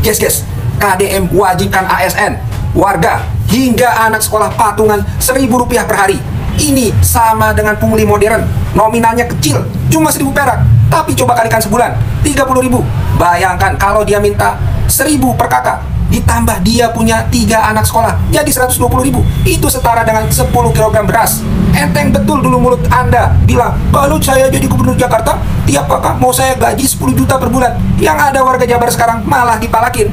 Guys, KDM wajibkan ASN, warga, hingga anak sekolah patungan Rp1.000 per hari. Ini sama dengan pungli modern. Nominalnya kecil, cuma 1.000 perak. Tapi coba kalikan sebulan, 30.000. Bayangkan kalau dia minta 1.000 per kakak, ditambah dia punya 3 anak sekolah, jadi 120.000. Itu setara dengan 10 kg beras. Enteng betul dulu mulut Anda bilang, kalau saya jadi gubernur Jakarta, tiap kakak mau saya gaji 10 juta per bulan. Yang ada warga Jabar sekarang malah dipalakin.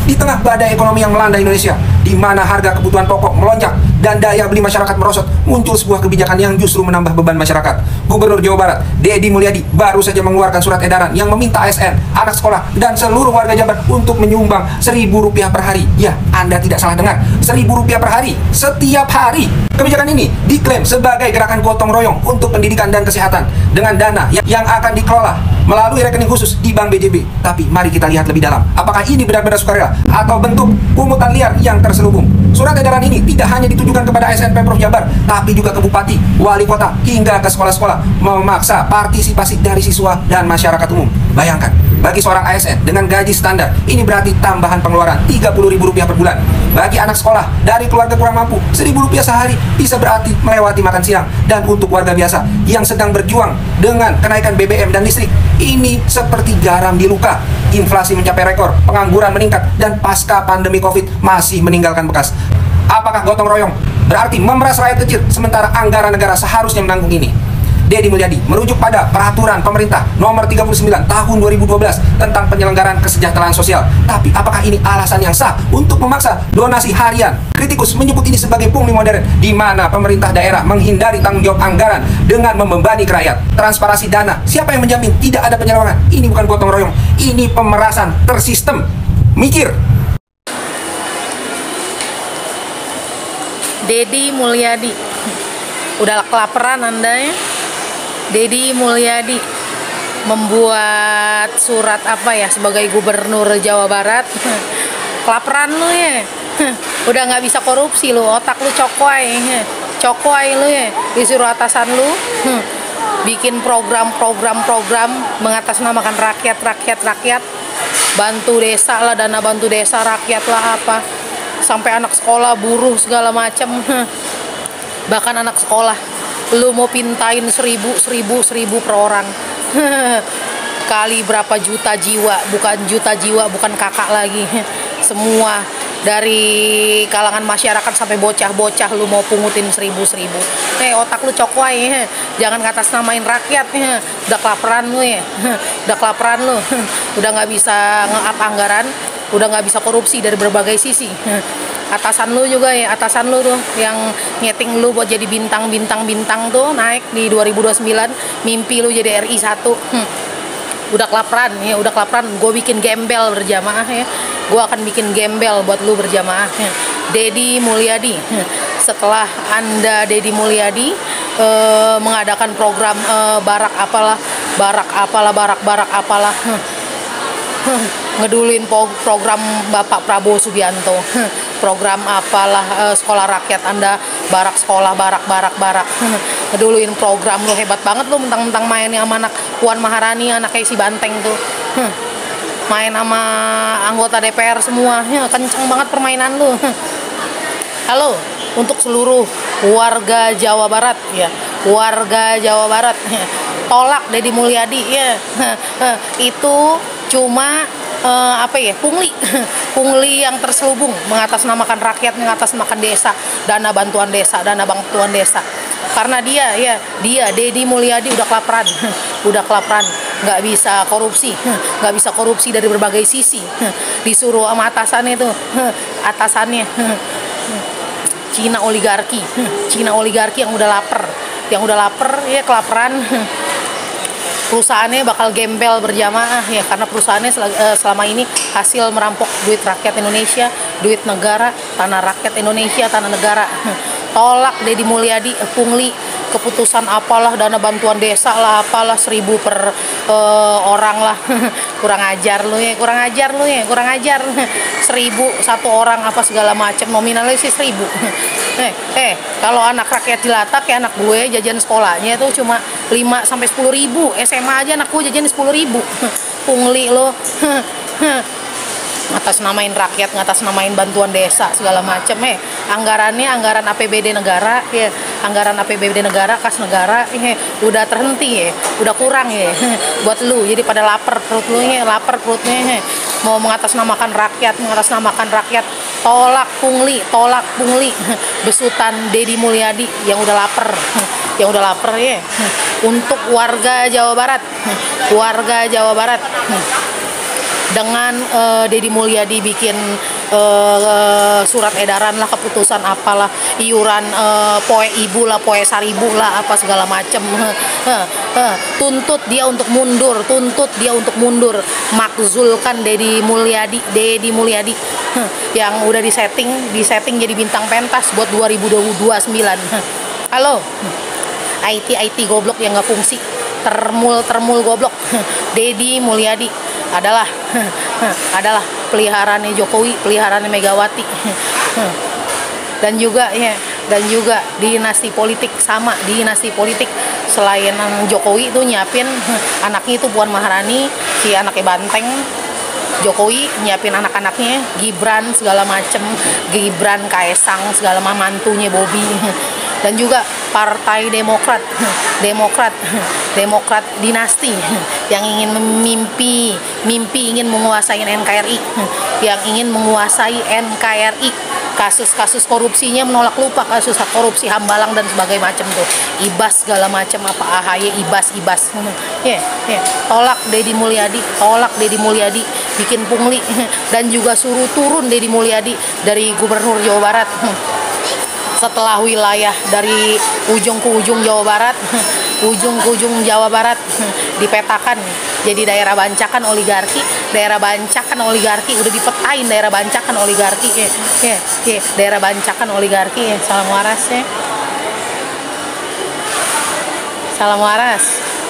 Di tengah badai ekonomi yang melanda Indonesia, di mana harga kebutuhan pokok melonjak dan daya beli masyarakat merosot, muncul sebuah kebijakan yang justru menambah beban masyarakat. Gubernur Jawa Barat, Deddy Mulyadi, baru saja mengeluarkan surat edaran yang meminta ASN, anak sekolah, dan seluruh warga Jabar untuk menyumbang Rp1.000 per hari. Ya, Anda tidak salah dengar, Rp1.000 per hari, setiap hari. Kebijakan ini diklaim sebagai gerakan gotong royong untuk pendidikan dan kesehatan dengan dana yang akan dikelola melalui rekening khusus di Bank BJB. Tapi mari kita lihat lebih dalam, apakah ini benar-benar sukarela atau bentuk pungutan liar yang terselubung. Surat edaran ini tidak hanya ditujukan kepada ASN Pemprov Jabar, tapi juga ke bupati, wali kota, hingga ke sekolah-sekolah, memaksa partisipasi dari siswa dan masyarakat umum. Bayangkan, bagi seorang ASN dengan gaji standar, ini berarti tambahan pengeluaran Rp30.000 per bulan. Bagi anak sekolah dari keluarga kurang mampu, Rp1.000 sehari bisa berarti melewati makan siang. Dan untuk warga biasa yang sedang berjuang dengan kenaikan BBM dan listrik, ini seperti garam di luka. Inflasi mencapai rekor, pengangguran meningkat, dan pasca pandemi COVID masih meninggalkan bekas. Apakah gotong royong berarti memeras rakyat kecil, sementara anggaran negara seharusnya menanggung ini? Deddy Mulyadi merujuk pada peraturan pemerintah nomor 39 tahun 2012 tentang penyelenggaraan kesejahteraan sosial. Tapi apakah ini alasan yang sah untuk memaksa donasi harian? Kritikus menyebut ini sebagai pungli modern, di mana pemerintah daerah menghindari tanggung jawab anggaran dengan membebani ke rakyat. Transparansi dana, siapa yang menjamin tidak ada penyelewengan? Ini bukan gotong royong, ini pemerasan tersistem. Mikir. Deddy Mulyadi, udah kelaparan Anda ya? Deddy Mulyadi membuat surat apa ya sebagai gubernur Jawa Barat. Kelaparan lu ya, udah nggak bisa korupsi lu, otak lu cokoy lu ya, disuruh atasan lu bikin program mengatasnamakan rakyat, bantu desa lah, dana bantu desa rakyat lah apa, sampai anak sekolah buruh segala macam. Bahkan anak sekolah lu mau pintain 1.000 per orang. Kali berapa juta jiwa, bukan kakak lagi. Semua dari kalangan masyarakat sampai bocah-bocah lu mau pungutin 1.000. Otak lu cokoy, jangan ngatasnamain rakyat. Udah kelaparan lu ya. Udah nggak bisa nge-up anggaran, udah nggak bisa korupsi dari berbagai sisi. Atasan lu juga ya, atasan lu tuh yang nyeting lu buat jadi bintang tuh naik di 2029, mimpi lu jadi RI 1. Udah kelaparan, gue bikin gembel berjamaah ya. Gue akan bikin gembel buat lu berjamaah ya. Deddy Mulyadi, setelah Anda Deddy Mulyadi mengadakan program barak apalah ngedulin program Bapak Prabowo Subianto, program apalah sekolah rakyat Anda, barak sekolah, barak ngeduluin program lu, hebat banget lu, mentang-mentang main sama anak Puan Maharani, anak kayak si Banteng tuh, main sama anggota DPR semua, kenceng banget permainan lu. Halo, untuk seluruh warga Jawa Barat ya, tolak Deddy Mulyadi ya. Itu cuma pungli yang terselubung, mengatasnamakan rakyat, mengatasnamakan desa, dana bantuan desa. Karena dia Deddy Mulyadi udah kelaparan, nggak bisa korupsi dari berbagai sisi. Disuruh sama atasannya Cina oligarki yang udah lapar ya, kelaparan. Perusahaannya bakal gembel berjamaah ya, karena perusahaannya selama ini hasil merampok duit rakyat Indonesia, duit negara, tanah rakyat Indonesia, tanah negara. Tolak Deddy Mulyadi, pungli keputusan apalah, dana bantuan desa lah apalah, 1.000 per orang lah. kurang ajar lu ya 1.000 satu orang apa segala macam, nominalnya sih 1.000. Kalau anak rakyat jelata kayak anak gue, jajan sekolahnya tuh cuma 5-10 ribu. SMA aja anak gue jajan 10 ribu. Pungli lo. ngatasnamain rakyat, ngatasnamain bantuan desa segala macam. Anggarannya anggaran APBD negara, ya, anggaran APBD negara, kas negara, udah terhenti, ya, udah kurang, ya, buat lu. Jadi pada lapar perut lu, lapar perutnya, mau mengatasnamakan rakyat, tolak pungli, besutan Deddy Mulyadi yang udah lapar, ya, untuk warga Jawa Barat, dengan Deddy Mulyadi bikin surat edaran lah, keputusan apalah, iuran poe ibu lah, poe saribu lah, apa segala macem. Tuntut dia untuk mundur, makzulkan Deddy Mulyadi yang udah disetting jadi bintang pentas buat 2029. Halo, IT goblok yang nggak fungsi, termul goblok. Deddy Mulyadi adalah peliharaannya Jokowi, peliharaannya Megawati, dan juga dinasti politik selain Jokowi itu nyiapin anaknya itu Puan Maharani, si anaknya Banteng. Jokowi nyiapin anak-anaknya Gibran segala macem, Gibran, Kaesang segala mantunya Bobi, dan juga Partai Demokrat dinasti yang ingin ingin menguasai NKRI, kasus-kasus korupsinya menolak lupa, kasus korupsi Hambalang dan sebagainya macam tuh, Ibas segala macam, apa AHY Ibas, tolak Deddy Mulyadi bikin pungli, dan juga suruh turun Deddy Mulyadi dari Gubernur Jawa Barat. Setelah wilayah dari ujung ke ujung Jawa Barat, dipetakan jadi daerah bancakan oligarki, udah dipetain daerah bancakan oligarki, salam waras.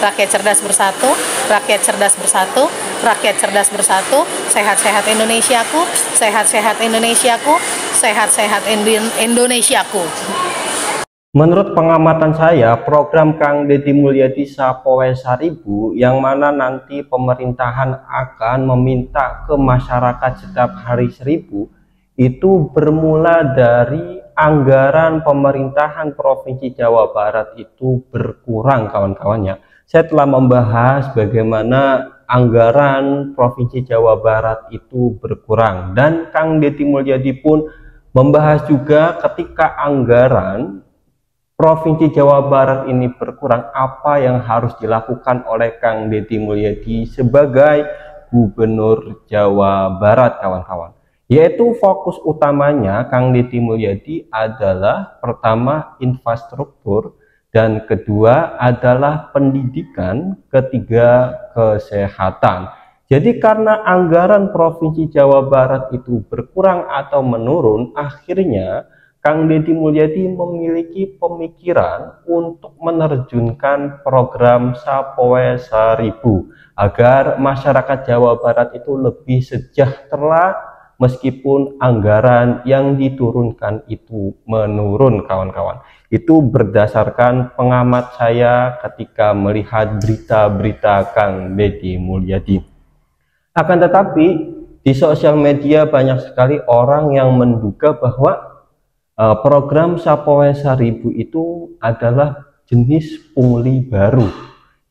Rakyat cerdas bersatu, sehat-sehat Indonesiaku. Menurut pengamatan saya, program Kang Deddy Mulyadi Sapoe Saribu yang mana nanti pemerintahan akan meminta ke masyarakat setiap hari 1.000 itu bermula dari anggaran pemerintahan Provinsi Jawa Barat itu berkurang, kawan-kawannya. Saya telah membahas bagaimana anggaran Provinsi Jawa Barat itu berkurang, dan Kang Deddy Mulyadi pun membahas juga ketika anggaran Provinsi Jawa Barat ini berkurang, apa yang harus dilakukan oleh Kang Deddy Mulyadi sebagai Gubernur Jawa Barat, kawan-kawan. Yaitu fokus utamanya Kang Deddy Mulyadi adalah pertama infrastruktur, dan kedua adalah pendidikan, ketiga kesehatan. Jadi karena anggaran Provinsi Jawa Barat itu berkurang atau menurun, akhirnya Kang Deddy Mulyadi memiliki pemikiran untuk menerjunkan program Sapoe Saribu agar masyarakat Jawa Barat itu lebih sejahtera meskipun anggaran yang diturunkan itu menurun, kawan-kawan. Itu berdasarkan pengamat saya ketika melihat berita-berita Kang Deddy Mulyadi. Akan tetapi di sosial media banyak sekali orang yang menduga bahwa program Sapoe Saribu itu adalah jenis pungli baru.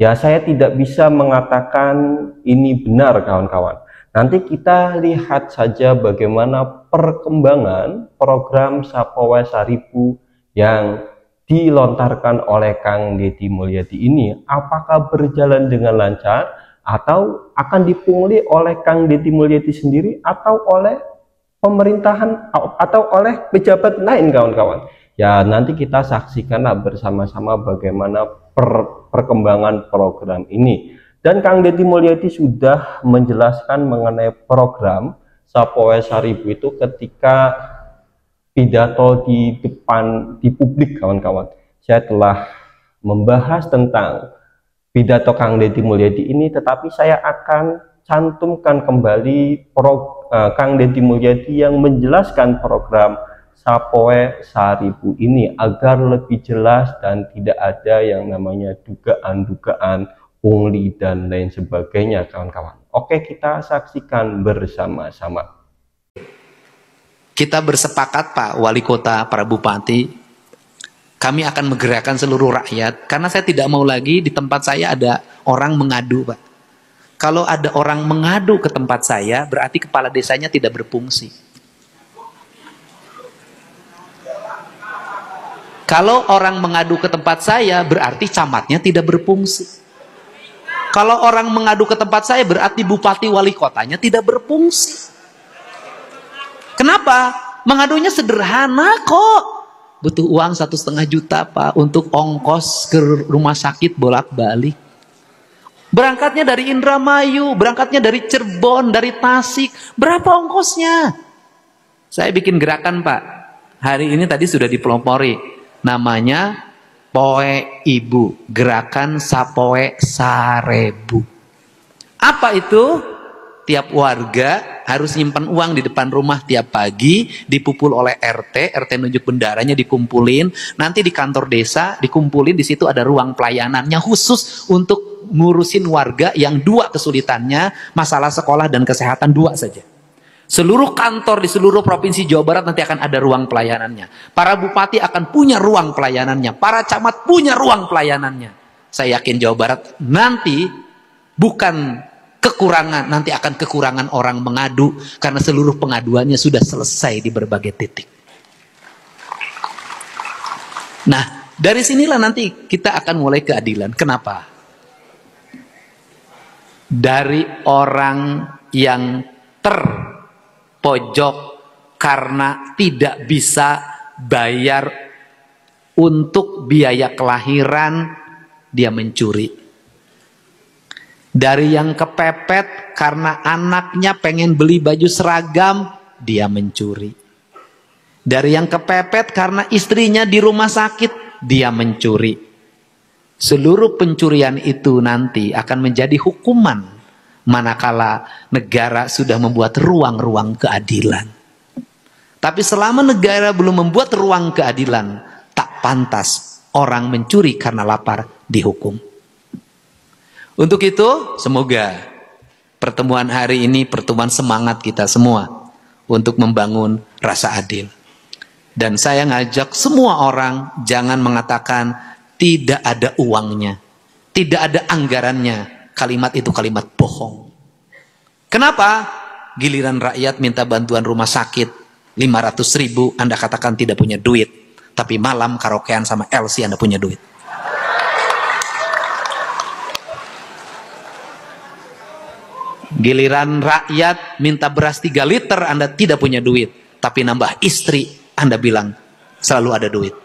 Ya, saya tidak bisa mengatakan ini benar, kawan-kawan. Nanti kita lihat saja bagaimana perkembangan program Sapoe Saribu yang dilontarkan oleh Kang Deddy Mulyadi ini, apakah berjalan dengan lancar atau akan dipungli oleh Kang Deddy Mulyadi sendiri atau oleh pemerintahan atau oleh pejabat lain, kawan-kawan. Ya, nanti kita saksikanlah bersama-sama bagaimana perkembangan program ini. Dan Kang Deddy Mulyadi sudah menjelaskan mengenai program Sapoe Saribu itu ketika pidato di publik, kawan-kawan. Saya telah membahas tentang pidato Kang Deddy Mulyadi ini, tetapi saya akan cantumkan kembali Kang Deddy Mulyadi yang menjelaskan program Sapoe Saribu ini agar lebih jelas dan tidak ada yang namanya dugaan-dugaan pungli dan lain sebagainya, kawan-kawan. Oke, kita saksikan bersama-sama. kita bersepakat Pak Wali Kota, para Bupati, kami akan menggerakkan seluruh rakyat. Karena saya tidak mau lagi di tempat saya ada orang mengadu Pak. Kalau ada orang mengadu ke tempat saya, berarti kepala desanya tidak berfungsi. Kalau orang mengadu ke tempat saya, berarti camatnya tidak berfungsi. Kalau orang mengadu ke tempat saya, berarti bupati wali kotanya tidak berfungsi. Kenapa? Mengadunya sederhana kok. Butuh uang 1,5 juta Pak untuk ongkos ke rumah sakit bolak-balik. Berangkatnya dari Indramayu, berangkatnya dari Cirebon, dari Tasik. Berapa ongkosnya? Saya bikin gerakan Pak. Hari ini tadi sudah dipelopori. Namanya Poe Ibu, gerakan Sapoe Sarebu. Apa itu? Tiap warga harus nyimpan uang di depan rumah tiap pagi, dipupul oleh RT nunjuk bendaranya, dikumpulin, nanti di kantor desa dikumpulin, di situ ada ruang pelayanannya khusus untuk ngurusin warga yang 2 kesulitannya, masalah sekolah dan kesehatan 2 saja. Seluruh kantor di seluruh provinsi Jawa Barat nanti akan ada ruang pelayanannya. Para bupati akan punya ruang pelayanannya. Para camat punya ruang pelayanannya. Saya yakin Jawa Barat nanti bukan kekurangan, nanti akan kekurangan orang mengadu. Karena seluruh pengaduannya sudah selesai di berbagai titik. Nah, dari sinilah nanti kita akan mulai keadilan. Kenapa? Dari orang yang terpojok karena tidak bisa bayar untuk biaya kelahiran, dia mencuri. Dari yang kepepet karena anaknya pengen beli baju seragam, dia mencuri. Dari yang kepepet karena istrinya di rumah sakit, dia mencuri. Seluruh pencurian itu nanti akan menjadi hukuman manakala negara sudah membuat ruang-ruang keadilan. Tapi selama negara belum membuat ruang keadilan, tak pantas orang mencuri karena lapar dihukum. Untuk itu, semoga pertemuan hari ini pertemuan semangat kita semua untuk membangun rasa adil. Dan saya ngajak semua orang jangan mengatakan tidak ada uangnya, tidak ada anggarannya. Kalimat itu kalimat bohong. Kenapa? Giliran rakyat minta bantuan rumah sakit 500.000, Anda katakan tidak punya duit. Tapi malam karaokean sama LC Anda punya duit. Giliran rakyat minta beras 3 liter, Anda tidak punya duit. Tapi nambah istri, Anda bilang selalu ada duit.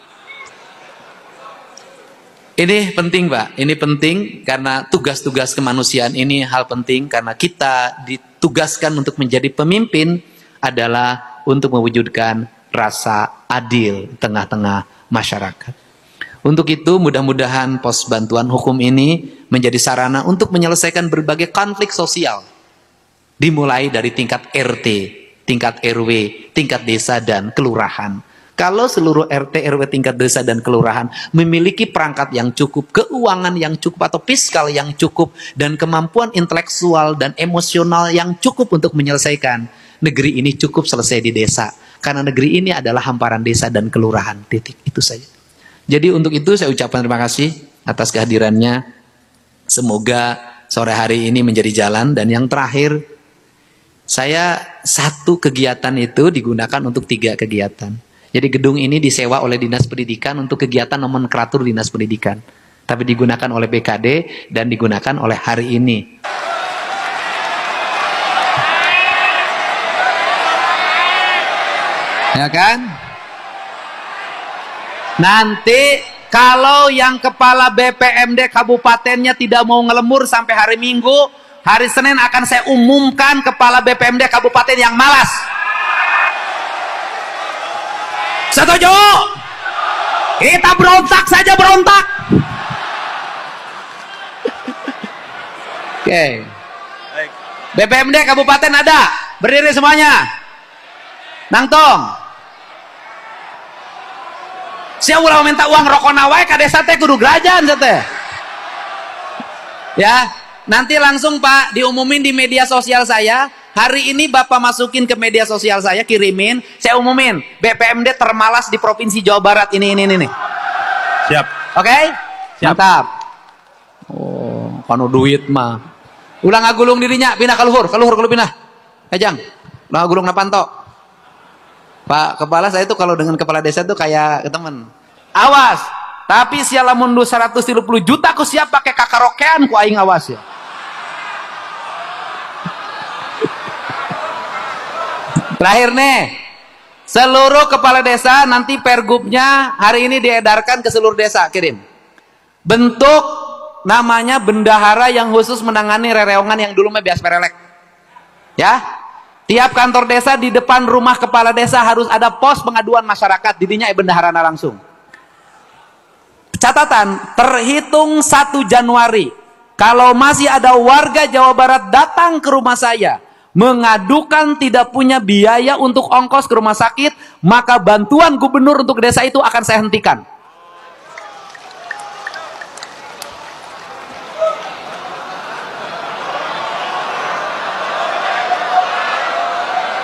Ini penting Pak, ini penting karena tugas-tugas kemanusiaan ini hal penting. Karena kita ditugaskan untuk menjadi pemimpin adalah untuk mewujudkan rasa adil di tengah-tengah masyarakat. Untuk itu mudah-mudahan pos bantuan hukum ini menjadi sarana untuk menyelesaikan berbagai konflik sosial. Dimulai dari tingkat RT, tingkat RW, tingkat desa dan kelurahan. Kalau seluruh RT, RW, tingkat desa dan kelurahan memiliki perangkat yang cukup, keuangan yang cukup atau fiskal yang cukup, dan kemampuan intelektual dan emosional yang cukup untuk menyelesaikan, negeri ini cukup selesai di desa. Karena negeri ini adalah hamparan desa dan kelurahan. Titik. Itu saja. Jadi untuk itu saya ucapkan terima kasih atas kehadirannya. Semoga sore hari ini menjadi jalan. Dan yang terakhir, saya satu kegiatan itu digunakan untuk 3 kegiatan. Jadi gedung ini disewa oleh Dinas Pendidikan untuk kegiatan nomenklatur Dinas Pendidikan. Tapi digunakan oleh BKD dan digunakan oleh hari ini. Ya kan? Nanti kalau yang kepala BPMD kabupatennya tidak mau ngelemur sampai hari Minggu, hari Senin akan saya umumkan kepala BPMD kabupaten yang malas. Setuju? Kita berontak saja, berontak. Oke. BPMD kabupaten ada? Berdiri semuanya. Nangtong. Siapa ulah minta uang rokok nawai ka desa teh kudu gerajan teh. Ya, nanti langsung Pak diumumin di media sosial saya. hari ini Bapak masukin ke media sosial saya, kirimin, saya umumin, BPMD termalas di Provinsi Jawa Barat, ini. Siap. Oke? Siap. Mantap. Oh, kanu duit mah. Ulang ngagulung dirinya, pindah ke luhur kalau pindah. Ejang, ulang ngagulung napanto. Pak Kepala, saya itu kalau dengan kepala desa tuh kayak temen. Awas, tapi siala mundu 130 juta aku siap pakai kakarokean ku aing, awas ya. Terakhir nih, seluruh kepala desa nanti pergubnya hari ini diedarkan ke seluruh desa, kirim. Bentuk namanya bendahara yang khusus menangani rereongan yang dulu mah bias perelek. Ya, tiap kantor desa di depan rumah kepala desa harus ada pos pengaduan masyarakat, didinya bendahara langsung. Catatan, terhitung 1 Januari, kalau masih ada warga Jawa Barat datang ke rumah saya mengadukan tidak punya biaya untuk ongkos ke rumah sakit, maka bantuan gubernur untuk desa itu akan saya hentikan.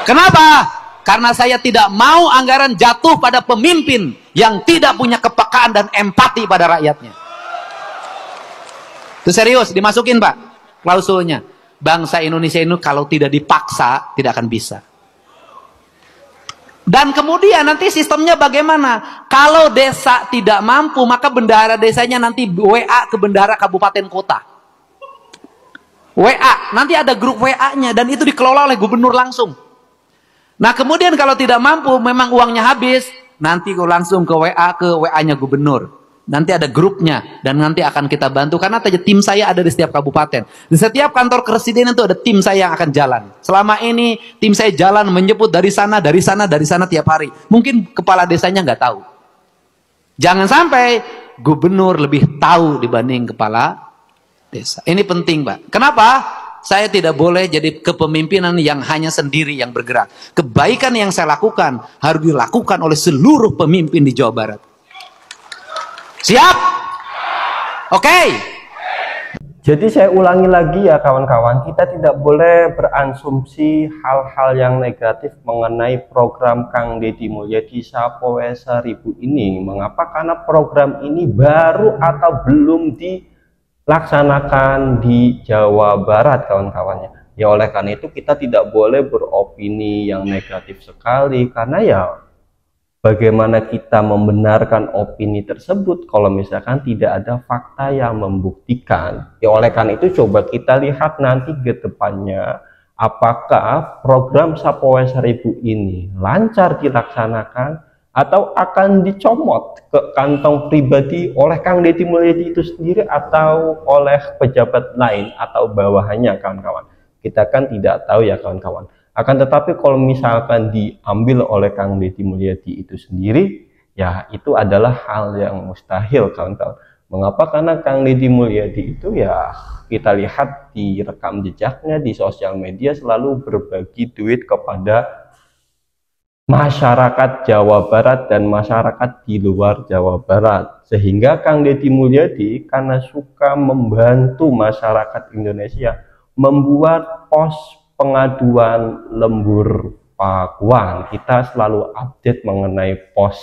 Kenapa? Karena saya tidak mau anggaran jatuh pada pemimpin yang tidak punya kepekaan dan empati pada rakyatnya. Itu serius, dimasukin Pak klausulnya. Bangsa Indonesia ini kalau tidak dipaksa tidak akan bisa. Dan kemudian nanti sistemnya bagaimana? Kalau desa tidak mampu, maka bendahara desanya nanti WA ke bendahara kabupaten kota. WA, nanti ada grup WA-nya dan itu dikelola oleh gubernur langsung. Nah kemudian kalau tidak mampu, memang uangnya habis, nanti langsung ke WA-nya gubernur. Nanti ada grupnya dan nanti akan kita bantu karena tim saya ada di setiap kabupaten. Di setiap kantor presiden itu ada tim saya yang akan jalan. Selama ini tim saya jalan menjemput dari sana tiap hari. Mungkin kepala desanya nggak tahu. Jangan sampai gubernur lebih tahu dibanding kepala desa. Ini penting, Pak. Kenapa? Saya tidak boleh jadi kepemimpinan yang hanya sendiri yang bergerak. Kebaikan yang saya lakukan harus dilakukan oleh seluruh pemimpin di Jawa Barat. Siap? Oke. Jadi saya ulangi lagi ya kawan-kawan, kita tidak boleh beransumsi hal-hal yang negatif mengenai program Kang Deddy Mulyadi Sapoe Seribu ini. Mengapa? Karena program ini baru atau belum dilaksanakan di Jawa Barat kawan-kawannya. Ya oleh karena itu kita tidak boleh beropini yang negatif sekali, karena ya bagaimana kita membenarkan opini tersebut kalau misalkan tidak ada fakta yang membuktikan. Ya oleh karena itu coba kita lihat nanti ke depannya apakah program Sapoe Seribu ini lancar dilaksanakan atau akan dicomot ke kantong pribadi oleh Kang Deddy Mulyadi itu sendiri atau oleh pejabat lain atau bawahannya kawan-kawan. Kita kan tidak tahu ya kawan-kawan. Akan tetapi kalau misalkan diambil oleh Kang Deddy Mulyadi itu sendiri, ya itu adalah hal yang mustahil kawan-kawan. Mengapa? Karena Kang Deddy Mulyadi itu ya kita lihat di rekam jejaknya di sosial media selalu berbagi duit kepada masyarakat Jawa Barat dan masyarakat di luar Jawa Barat. Sehingga Kang Deddy Mulyadi karena suka membantu masyarakat Indonesia membuat pos pengaduan lembur pakuan. Kita selalu update mengenai pos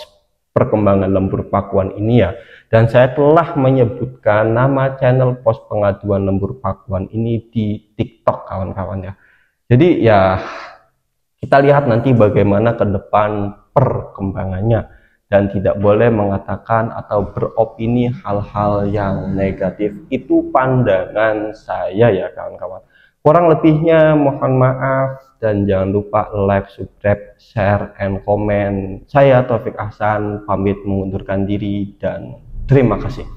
perkembangan lembur pakuan ini ya. Dan saya telah menyebutkan nama channel pos pengaduan lembur pakuan ini di TikTok kawan-kawan ya. Jadi ya kita lihat nanti bagaimana ke depan perkembangannya. Dan tidak boleh mengatakan atau beropini hal-hal yang negatif. Itu pandangan saya ya kawan-kawan. Kurang lebihnya mohon maaf dan jangan lupa like, subscribe, share, and comment. Saya Taufik Ahsan pamit mengundurkan diri dan terima kasih.